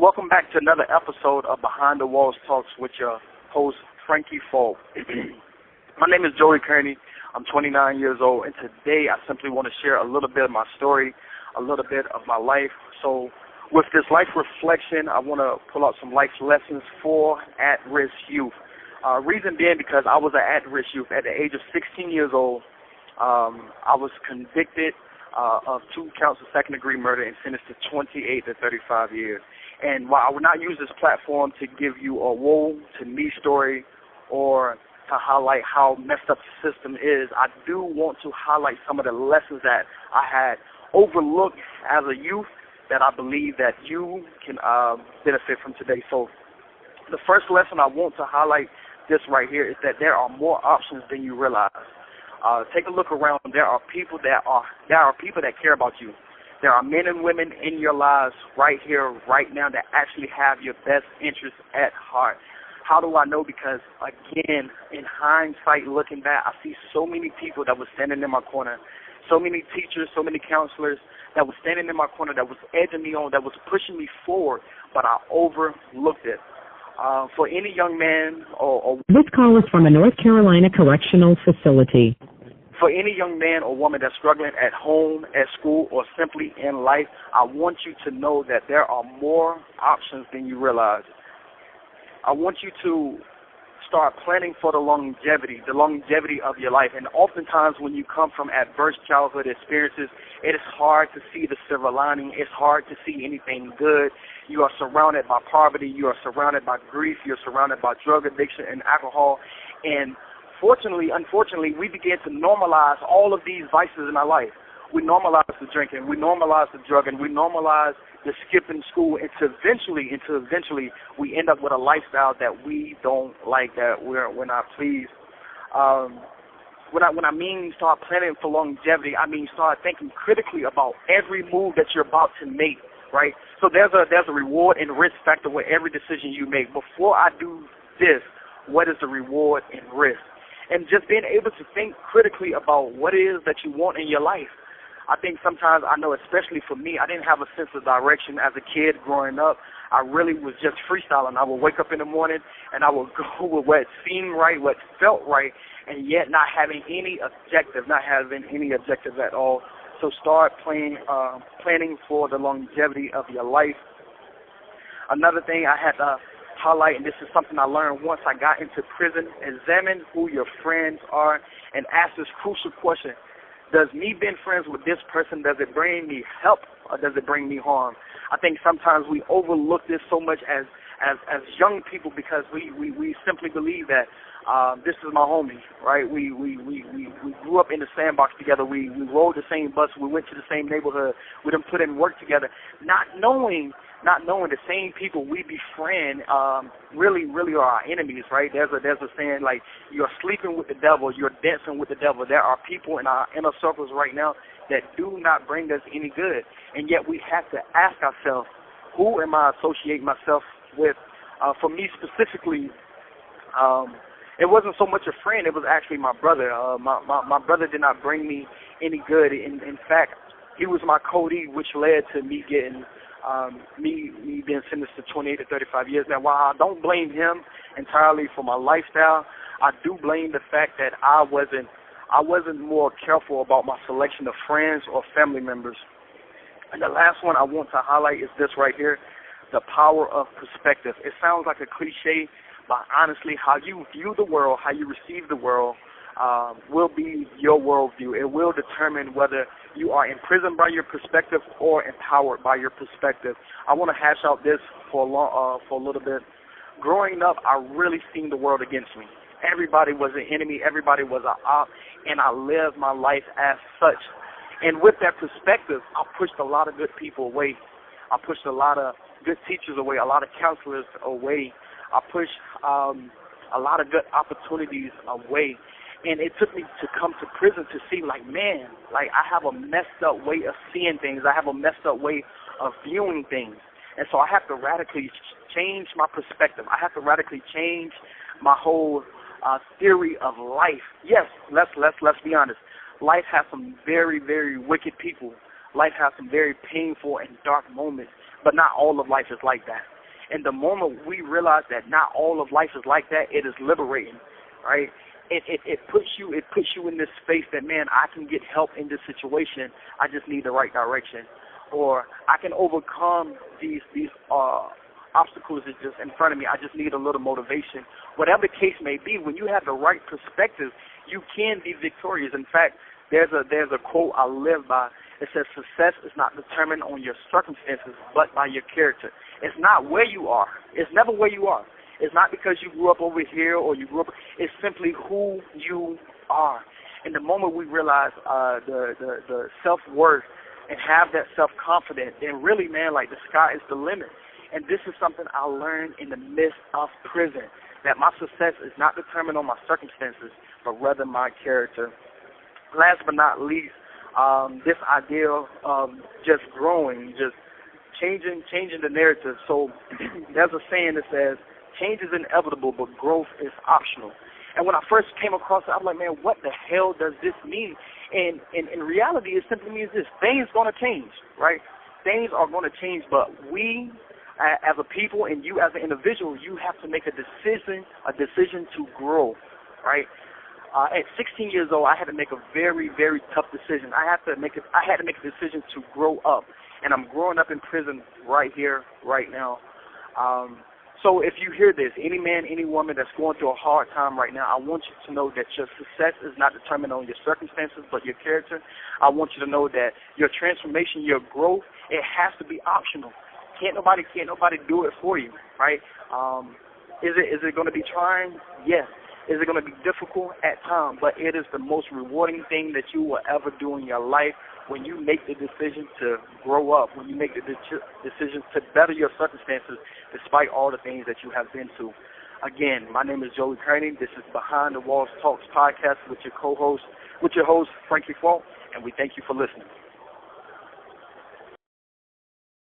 Welcome back to another episode of Behind the Walls Talks with your host, Frankie Falk. My name is Joey Kearney. I'm 29 years old, and today I simply want to share a little bit of my story, a little bit of my life. So with this life reflection, I want to pull out some life lessons for at-risk youth. Reason being because I was an at-risk youth. At the age of 16 years old, I was convicted of 2 counts of second-degree murder and sentenced to 28 to 35 years. And while I will not use this platform to give you a woe-to-me story or to highlight how messed up the system is, I do want to highlight some of the lessons that I had overlooked as a youth that I believe that you can benefit from today. So the first lesson I want to highlight this right here is that there are more options than you realize. Take a look around. There are people that care about you. There are men and women in your lives right here, right now, that actually have your best interests at heart. How do I know? Because, again, in hindsight, looking back, I see so many people that were standing in my corner, so many teachers, so many counselors that were standing in my corner, that was edging me on, that was pushing me forward, but I overlooked it. For any young man or This call is from a North Carolina correctional facility. For any young man or woman that's struggling at home, at school, or simply in life, I want you to know that there are more options than you realize. I want you to start planning for the longevity of your life. And oftentimes when you come from adverse childhood experiences, it is hard to see the silver lining. It's hard to see anything good. You are surrounded by poverty. You are surrounded by grief. You're surrounded by drug addiction and alcohol. And unfortunately, we begin to normalize all of these vices in our life. We normalize the drinking, we normalize the drugging, we normalize the skipping school, until eventually we end up with a lifestyle that we don't like, that we're not pleased. When I mean start planning for longevity, I mean start thinking critically about every move that you're about to make, right? So there's a reward and risk factor with every decision you make. Before I do this, what is the reward and risk? And just being able to think critically about what it is that you want in your life. I think sometimes, I know especially for me, I didn't have a sense of direction as a kid growing up. I really was just freestyling. I would wake up in the morning and I would go with what seemed right, what felt right, and yet not having any objective at all. So start planning for the longevity of your life. Another thing I had to highlight, and this is something I learned once I got into prison: examine who your friends are and ask this crucial question: does me being friends with this person, does it bring me help or does it bring me harm? I think sometimes we overlook this so much as young people, because we simply believe that this is my homie, right? We grew up in the sandbox together. We rode the same bus. We went to the same neighborhood. We done put in work together, not knowing the same people we befriend really are our enemies, right? There's a saying like, you're sleeping with the devil, you're dancing with the devil. There are people in our inner circles right now that do not bring us any good, and yet we have to ask ourselves, who am I associating myself with? For me specifically, it wasn't so much a friend, it was actually my brother. My brother did not bring me any good. In fact, he was my codee, which led to me getting me being sentenced to 28 to 35 years. Now, while I don't blame him entirely for my lifestyle, I do blame the fact that I wasn't more careful about my selection of friends or family members. And the last one I want to highlight is this right here: the power of perspective. It sounds like a cliche, but honestly, how you view the world, how you receive the world, will be your worldview. It will determine whether you are imprisoned by your perspective or empowered by your perspective. I want to hash out this for a little bit. Growing up, I really seen the world against me. Everybody was an enemy. Everybody was an op, and I lived my life as such. And with that perspective, I pushed a lot of good people away. I pushed a lot of good teachers away, a lot of counselors away. I pushed a lot of good opportunities away. And it took me to come to prison to see, like, man, like, I have a messed up way of seeing things. I have a messed up way of viewing things. And so I have to radically change my perspective. I have to radically change my whole theory of life. Yes, let's be honest. Life has some very, very wicked people. Life has some very painful and dark moments. but not all of life is like that. And the moment we realize that not all of life is like that, it is liberating, right? It puts you in this space that, man, I can get help in this situation. I just need the right direction, or I can overcome these obstacles that's just in front of me. I just need a little motivation. Whatever the case may be, when you have the right perspective, you can be victorious. In fact, there's a quote I live by. It says, success is not determined on your circumstances, but by your character. It's not where you are. It's never where you are. It's not because you grew up over here or you grew up. It's simply who you are. And the moment we realize the self-worth and have that self-confidence, then really, man, like the sky is the limit. And this is something I learned in the midst of prison, that my success is not determined on my circumstances, but rather my character. Last but not least, this idea of just growing, just changing the narrative. So there's a saying that says, change is inevitable, but growth is optional. And when I first came across it, I'm like, man, what the hell does this mean? And in reality, it simply means this. Things are going to change, right? Things are going to change, but we, as a people, and you as an individual, you have to make a decision to grow, right? At 16 years old, I had to make a very, very tough decision. I had to make a decision to grow up, and I'm growing up in prison right here, right now. So if you hear this, any man, any woman that's going through a hard time right now, I want you to know that your success is not determined on your circumstances, but your character. I want you to know that your transformation, your growth, it has to be optional. Can't nobody do it for you, right? Is it going to be trying? Yes. Is it going to be difficult at times? But it is the most rewarding thing that you will ever do in your life when you make the decision to grow up, when you make the decision to better your circumstances despite all the things that you have been through. Again, my name is Joey Kearney. This is Behind the Walls Talks podcast with your host, Frankie Fault, and we thank you for listening.